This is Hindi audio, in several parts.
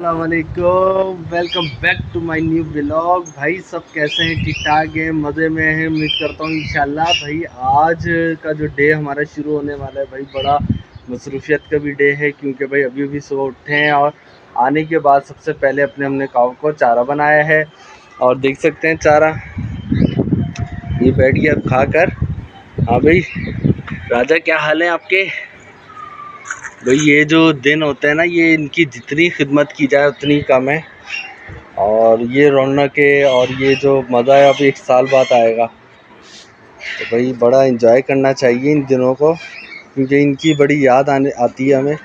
अस्सलामुअलैकुम, welcome back to my new blog. भाई सब कैसे हैं? ठीक ठाक हैं, मज़े में हैं। उम्मीद करता हूँ इंशाल्लाह। भाई आज का जो डे हमारा शुरू होने वाला है भाई बड़ा मसरूफियत का भी डे है, क्योंकि भाई अभी अभी सुबह उठे हैं और आने के बाद सबसे पहले हमने काऊ को चारा बनाया है। और देख सकते हैं चारा ये बैठ गया खा कर। हाँ भाई राजा, क्या हाल है आपके? भाई ये जो दिन होते हैं ना, ये इनकी जितनी खिदमत की जाए उतनी कम है। और ये रौनक है और ये जो मज़ा है अब 1 साल बाद आएगा। तो भाई बड़ा इन्जॉय करना चाहिए इन दिनों को, क्योंकि इनकी बड़ी याद आने आती है हमें।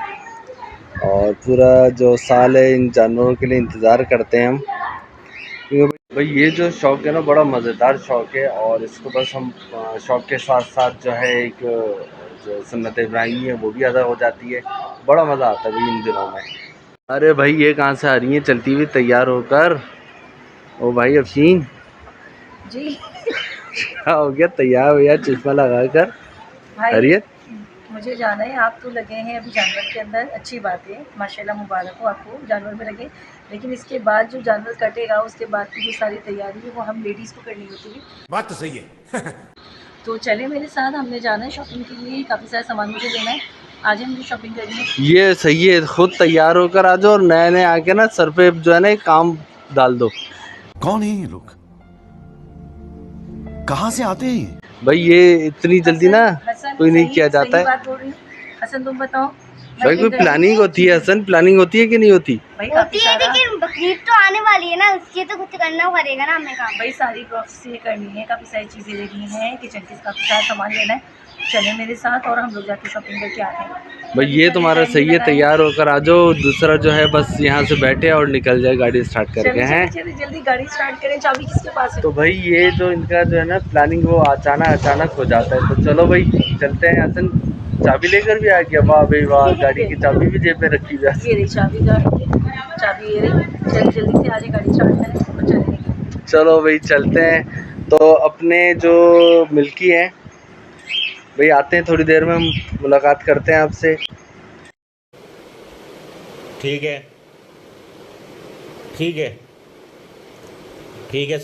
और पूरा जो साल है इन जानवरों के लिए इंतज़ार करते हैं हम, क्योंकि भाई ये जो शौक़ है ना बड़ा मज़ेदार शौक़ है। और इसको बस हम शौक़ के साथ साथ जो है एक जो सुन्नत इब्राहिमी है वो भी अदा हो जाती है। बड़ा मज़ा आता है भाई इन दिनों में। अरे भाई ये कहाँ से आ रही है चलती हुई तैयार होकर? ओ भाई अफशीन जी क्या हो गया तैयार हो यार, चश्मा लगा कर? भाई मुझे जाना है, आप तो लगे हैं अभी जानवर के अंदर। अच्छी बात है, माशाल्लाह, मुबारक हो आपको जानवर में लगे। लेकिन इसके बाद जो जानवर कटेगा उसके बाद की जो सारी तैयारी है वो हम लेडीज़ को करनी होती है। बात तो सही है। तो चले मेरे साथ, हमने जाना है शॉपिंग के लिए। काफ़ी सारा सामान मुझे लेना है, आज हम शॉपिंग करेंगे। ये सही है, खुद तैयार होकर आ जाओ और नए नए आके ना सर पे जो है ना एक काम डाल दो। कौन है ये लोग? कहाँ से आते हैं? भाई ये इतनी जल्दी ना कोई नहीं किया जाता है। बात बोल रही हूँ। हसन तुम बताओ भाई कोई प्लानिंग होती है हसन, प्लानिंग होती है कि नहीं होती? भाई होती है, लेकिन बकरीद तो आने वाली है ना, उसके तो कुछ करना पड़ेगा ना हमें काम। भाई सारी प्रोसेस करनी है, काफ़ी सारी चीज़ें लेनी है, किचन के काफ़ी सारा सामान लेना है। चले मेरे साथ और हम लोग जाके शॉपिंग करके आते हैं। भाई ये तुम्हारा सही है, तैयार होकर आ जाओ। दूसरा जो है बस यहाँ से बैठे और निकल जाए गाड़ी स्टार्ट करके। हैं जल्दी गाड़ी स्टार्ट करें, चाबी किसके पास है? तो भाई ये जो इनका जो है ना प्लानिंग वो अचानक हो जाता है। तो चलो भाई चलते हैं। हसन चाबी लेकर भी आ गया, वाह भाई वाह, गाड़ी की चाबी भी जेब में रखी हुई है। ये रही चाबी, चाबी ये रही। जल्दी से आ जाए, गाड़ी स्टार्ट करें और चलेंगे। चलो भाई चलते हैं। तो अपने जो मिल्की हैं भाई आते हैं थोड़ी देर में, हम मुलाकात करते हैं आपसे। ठीक है ठीक है ठीक है।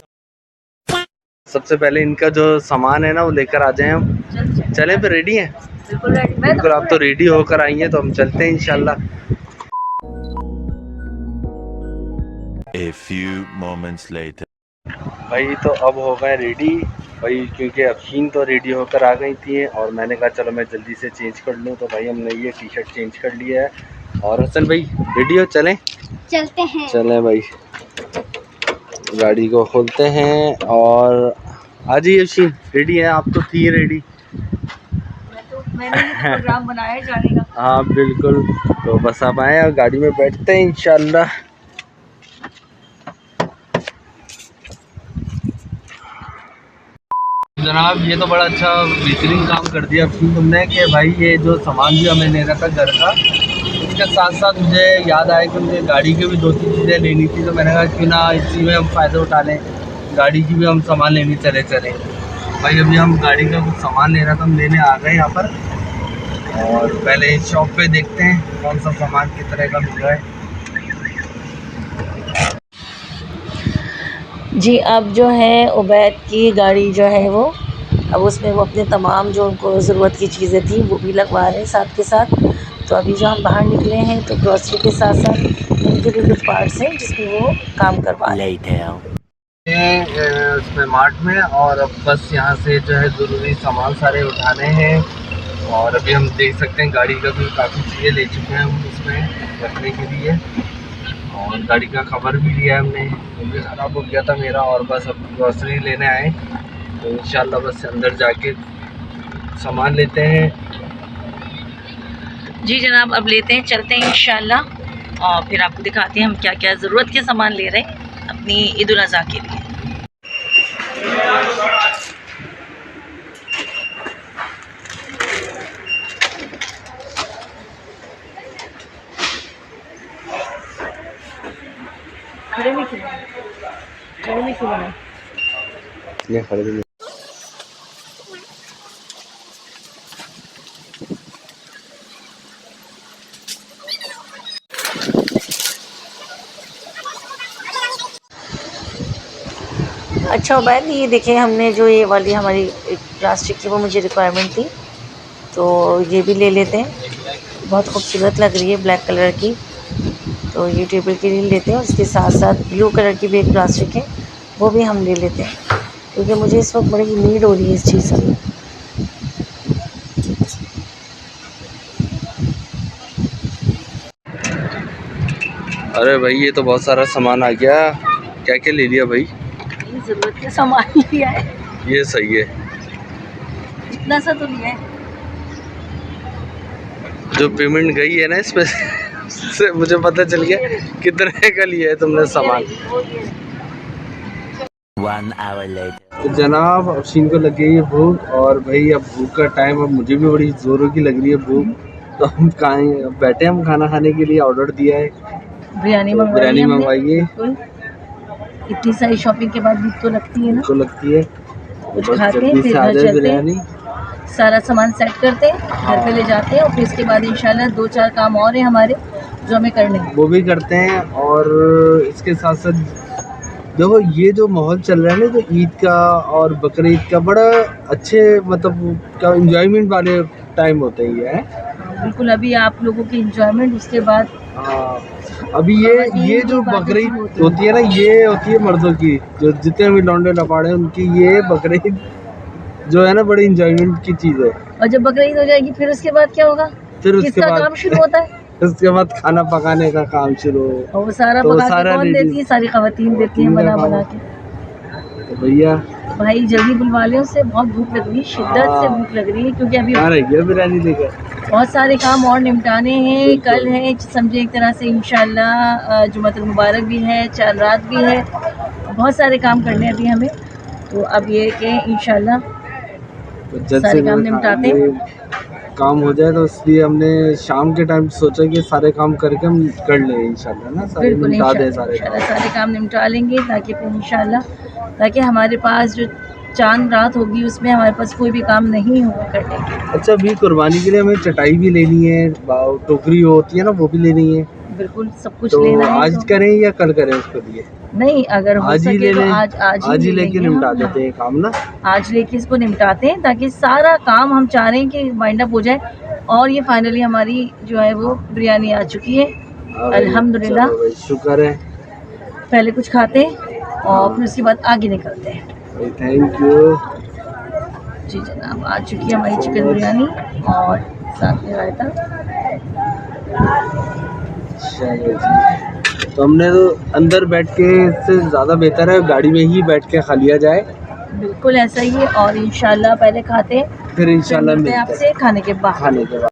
सबसे पहले इनका जो सामान है ना वो लेकर आ जाएं हम। चलें फिर, रेडी हैं? बिल्कुल रेडी। बिल्कुल, आप तो रेडी होकर आई हैं तो हम चलते हैं इंशाल्लाह। A few moments later. भाई तो अब हो गए रेडी भाई, क्योंकि अफशीन तो रेडी होकर आ गई थी और मैंने कहा चलो मैं जल्दी से चेंज कर लूँ। तो भाई हमने ये टी शर्ट चेंज कर लिया है। और हसन भाई रेडी हो? चलें चलते हैं। चलें भाई, गाड़ी को खोलते हैं और आ जाइए अफशीन। रेडी है? आप तो थी रेडी। मैंने ये प्रोग्राम बनाया है जाने का। हाँ बिल्कुल, तो बस आप आए और गाड़ी में बैठते हैं इंशाल्लाह। जनाब ये तो बड़ा अच्छा बेहतरीन काम कर दिया तुमने कि भाई ये जो सामान भी हमें लेना था घर का, इसके साथ साथ मुझे याद आया कि मुझे गाड़ी की भी 2-3 चीज़ें लेनी थी। तो मैंने कहा क्यों ना इसी में हम फ़ायदा उठा लें, गाड़ी की भी हम सामान लेने चले भाई। अभी हम गाड़ी का कुछ सामान लेना था, हम लेने आ गए यहाँ पर। और पहले इस शॉप पे देखते हैं कौन सा सामान किस तरह का मिल रहा है। जी अब जो है उबैद की गाड़ी जो है वो, अब उसमें वो अपने तमाम जो उनको ज़रूरत की चीज़ें थी वो भी लगवा रहे हैं साथ के साथ। तो अभी जो हम बाहर निकले हैं तो ग्रॉसरी के साथ साथ उनके भी कुछ पार्ट्स हैं जिसमें वो काम करवा रहे हैं उसमें मार्ट में। और अब बस यहाँ से जो है ज़रूरी सामान सारे उठाने हैं। और अभी हम देख सकते हैं गाड़ी का भी काफ़ी चीज़ें ले चुके हैं हम इसमें रखने के लिए। और गाड़ी का कवर भी लिया है हमने, वो भी ख़राब हो गया था मेरा। और बस अब ग्रॉसरी लेने आए तो इंशाल्लाह बस अंदर जाके सामान लेते हैं। जी जनाब, अब लेते हैं, चलते हैं इंशाल्लाह और फिर आपको दिखाते हैं हम क्या क्या ज़रूरत के सामान ले रहे हैं अपनी ईद उल अज़हा के लिए। खड़े में क्यों ये खड़े भी अच्छा उबैद, ये देखें हमने जो ये वाली हमारी एक प्लास्टिक की वो मुझे रिक्वायरमेंट थी, तो ये भी ले लेते हैं। बहुत खूबसूरत लग रही है ब्लैक कलर की, तो ये टेबल के लिए लेते हैं। और इसके साथ साथ ब्लू कलर की भी एक प्लास्टिक है, वो भी हम ले लेते हैं, क्योंकि मुझे इस वक्त बड़ी नीड हो रही है इस चीज़ की। अरे भाई ये तो बहुत सारा सामान आ गया। क्या क्या ले लिया भाई? ये ज़रूरत का सामान ही लिया है, ये सही है। इतना सा तो लिया है। जो पेमेंट गई है ना इस पे से मुझे पता चल गया कितने का लिया है तुमने सामान। 1 hour later. तो जनाब अफशीन को लग गई है भूख, और भाई अब भूख का टाइम, अब मुझे भी बड़ी ज़ोरों की लग रही है भूख। तो हम कहाँ बैठे, हम खाना खाने के लिए ऑर्डर दिया है, बिरयानी तो बिरयानी मंगवाइए। इतनी सारी शॉपिंग के बाद भूख तो लगती है ना, को लगती है कुछ बस खाते हैं जल्दी फिर से आ घर जाए चलते बिरयानी। हैं, सारा सामान सेट करते हैं, घर पे ले जाते हैं, और फिर इसके बाद इंशाल्लाह 2-4 काम और हैं हमारे जो हमें करने हैं। वो भी करते हैं। और इसके साथ साथ देखो ये जो माहौल चल रहा है ना, जो ईद का और बकरीद का, बड़ा अच्छे मतलब क्या इंजॉयमेंट वाले टाइम होते हैं ये है। बिल्कुल, अभी आप लोगों की इंजॉयमेंट, उसके बाद अभी ये जो बकरीद होती है ना, ये होती है मर्दों की, जो जितने भी लौंडे लपाड़े हैं उनकी ये बकरीद जो है ना बड़ी इंजॉयमेंट की चीज़ है। और जब बकरीद हो जाएगी फिर उसके बाद क्या होगा? फिर उसके किसका बाद काम शुरू होता है? उसके बाद खाना पकाने का काम शुरू। और वो सारा तो पका के सारा कौन देती है? सारी खवातीन देती हैं बना बना के। तो भैया भाई जल्दी बुलवा लें, उससे बहुत भूख लग रही है, शिद्दत से भूख लग रही है, क्योंकि अभी कहाँ रह गया बिरयानी लेकर? बहुत सारे काम और निपटाने हैं। कल है समझे एक तरह से इंशाल्लाह जुम्मतुल मुबारक भी है, चार रात भी है, बहुत सारे काम करने हैं अभी हमें। तो अब ये कि इंशाल्लाह तो जल्द सारे से काम जल्द निपटाते हैं। काम हो जाए, तो इसलिए हमने शाम के टाइम सोचा कि सारे काम करके हम कर लें इंशाल्लाह ना, सारे बिल्कुल निपटा दें इंशाल्लाह सारे काम निपटा लेंगे, ताकि फिर इंशाल्लाह ताकि हमारे पास जो चांद रात होगी उसमें हमारे पास कोई भी काम नहीं होगा करने के। अच्छा अभी कुर्बानी के लिए हमें चटाई भी लेनी है, टोकरी होती है ना वो भी लेनी है, बिल्कुल सब कुछ तो लेना है। आज तो करें या कल करें उसके लिए? नहीं, अगर हो आज ही सके ले तो लें, आज ही लेके लेंगे निपटा हम। देते हैं काम ना। आज लेके इसको निपटाते हैं, ताकि सारा काम हम चाह रहे हैं कि वाइंड अप हो जाए। और ये फाइनली हमारी जो है वो बिरयानी आ चुकी है अल्हम्दुलिल्लाह। चलो भाई शुक्र है। पहले कुछ खाते हैं और फिर उसके बाद आगे निकलते हैं। Thank you. जी जनाब, आ चुकी है हमारी चिकन बिरयानी और साथ में रायता। चलो जी, तो हमने तो अंदर बैठ के, इससे ज़्यादा बेहतर है गाड़ी में ही बैठ के खा लिया जाए। बिल्कुल ऐसा ही है, और इंशाल्लाह पहले खाते हैं, फिर इंशाल्लाह मिलते हैं मिलते हैं आपसे खाने के बाद। खाने के बाद।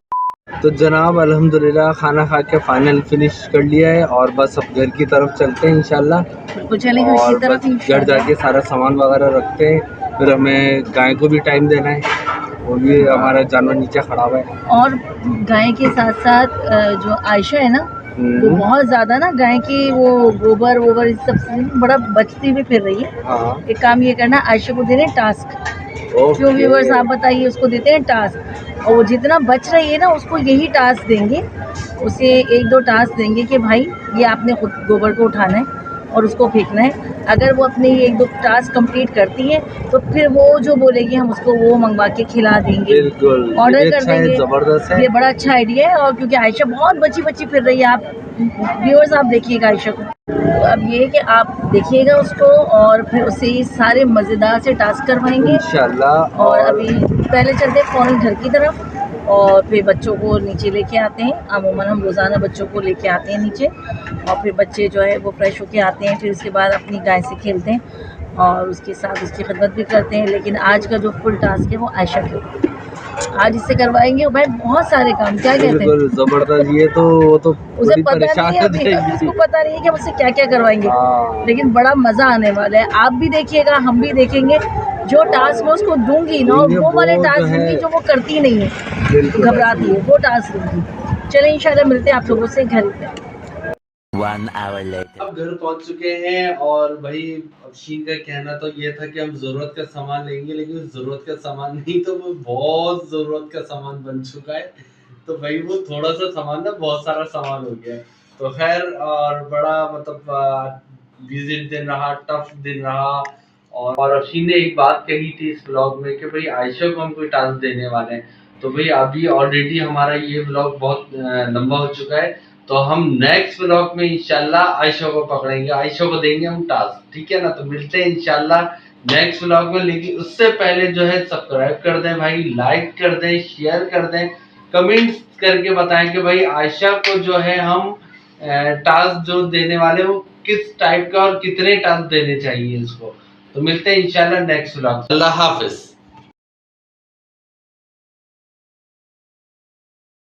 तो जनाब अल्हम्दुलिल्लाह खाना खा के फाइनल फिनिश कर लिया है, और बस अब घर की तरफ चलते हैं इंशाल्लाह। बिल्कुल चलेंगे और उसी तरफ बस घर इंशाल्लाह। जाके सारा सामान वगैरह रखते हैं, फिर हमें गाय को भी टाइम देना है, वो भी हमारा जानवर नीचे खड़ा हुआ है। और गाय के साथ साथ जो आयशा है ना, वो बहुत ज़्यादा ना गाय की वो गोबर वोबर इस सब से बड़ा बचती हुई फिर रही है। हाँ एक काम ये करना, आयशा को दे रहे हैं टास्क, जो व्यूवर्स आप बताइए उसको देते हैं टास्क, और वो जितना बच रही है ना उसको यही टास्क देंगे, उसे 1-2 टास्क देंगे कि भाई ये आपने खुद गोबर को उठाना है और उसको फेंकना है। अगर वो अपने 1-2 टास्क कंप्लीट करती है तो फिर वो जो बोलेगी हम उसको वो मंगवा के खिला देंगे, बिल्कुल ऑर्डर कर अच्छा है, देंगे। जबरदस्त है। ये बड़ा अच्छा आइडिया है, और क्योंकि आयशा बहुत बची फिर रही है, आप व्यूअर्स आप देखिएगा आयशा को, तो अब ये है कि आप देखिएगा उसको, और फिर उससे ये सारे मज़ेदार से टास्क करवाएंगे इंशाल्लाह। और अभी पहले चलते हैं फ़ौरन घर की तरफ, और फिर बच्चों को नीचे लेके आते हैं। अमूमन हम रोज़ाना बच्चों को लेके आते हैं नीचे, और फिर बच्चे जो है वो फ्रेश होके आते हैं, फिर उसके बाद अपनी गाय से खेलते हैं और उसके साथ उसकी खिदमत भी करते हैं। लेकिन आज का जो फुल टास्क है वो आयशा के ऊपर, आज इससे करवाएंगे। भाई बहुत सारे काम, क्या कहते हैं, बिल्कुल जबरदस्त। ये तो वो तो उसे बड़ी पता नहीं परेशान है, हो अभी जाएगी। उसको पता नहीं है कि हम उससे क्या क्या करवाएंगे, हाँ। लेकिन बड़ा मज़ा आने वाला है। आप भी देखिएगा, हम भी देखेंगे। जो टास्क मैं उसको दूंगी ना, वो वाले टास्क दूंगी जो वो करती नहीं है, घबराती है, वो टास्क दूंगी। चले इंशाल्लाह मिलते हैं आप लोगों से घर पे। 1 hour later. अब घर पहुंच चुके हैं, और भाई अफशीन का कहना तो ये था कि हम ज़रूरत का सामान लेंगे, लेकिन ज़रूरत का सामान नहीं, तो वो बहुत ज़रूरत का सामान बन चुका है। तो भाई वो थोड़ा सा सामान ना बहुत सारा सामान हो गया है। तो खैर, और बड़ा मतलब बिजी दिन रहा, टफ दिन रहा, और अशी ने एक बात कही थी इस व्लॉग में कि भाई आयशा को हम कोई टास्क देने वाले हैं, तो भाई अभी ऑलरेडी हमारा ये व्लॉग बहुत लंबा हो चुका है, तो हम नेक्स्ट व्लॉग में इंशाल्लाह आयशा को पकड़ेंगे, आयशा को देंगे हम टास्क, ठीक है ना। तो मिलते हैं इंशाल्लाह नेक्स्ट व्लॉग में, लेकिन उससे पहले जो है सब्सक्राइब कर दें भाई, लाइक कर दें, शेयर कर दें, कमेंट्स करके बताएं कि भाई आयशा को जो है हम टास्क जो देने वाले वो किस टाइप का और कितने टास्क देने चाहिए इसको। तो मिलते हैं इंशाल्लाह नेक्स्ट व्लॉग। अल्लाह हाफिज।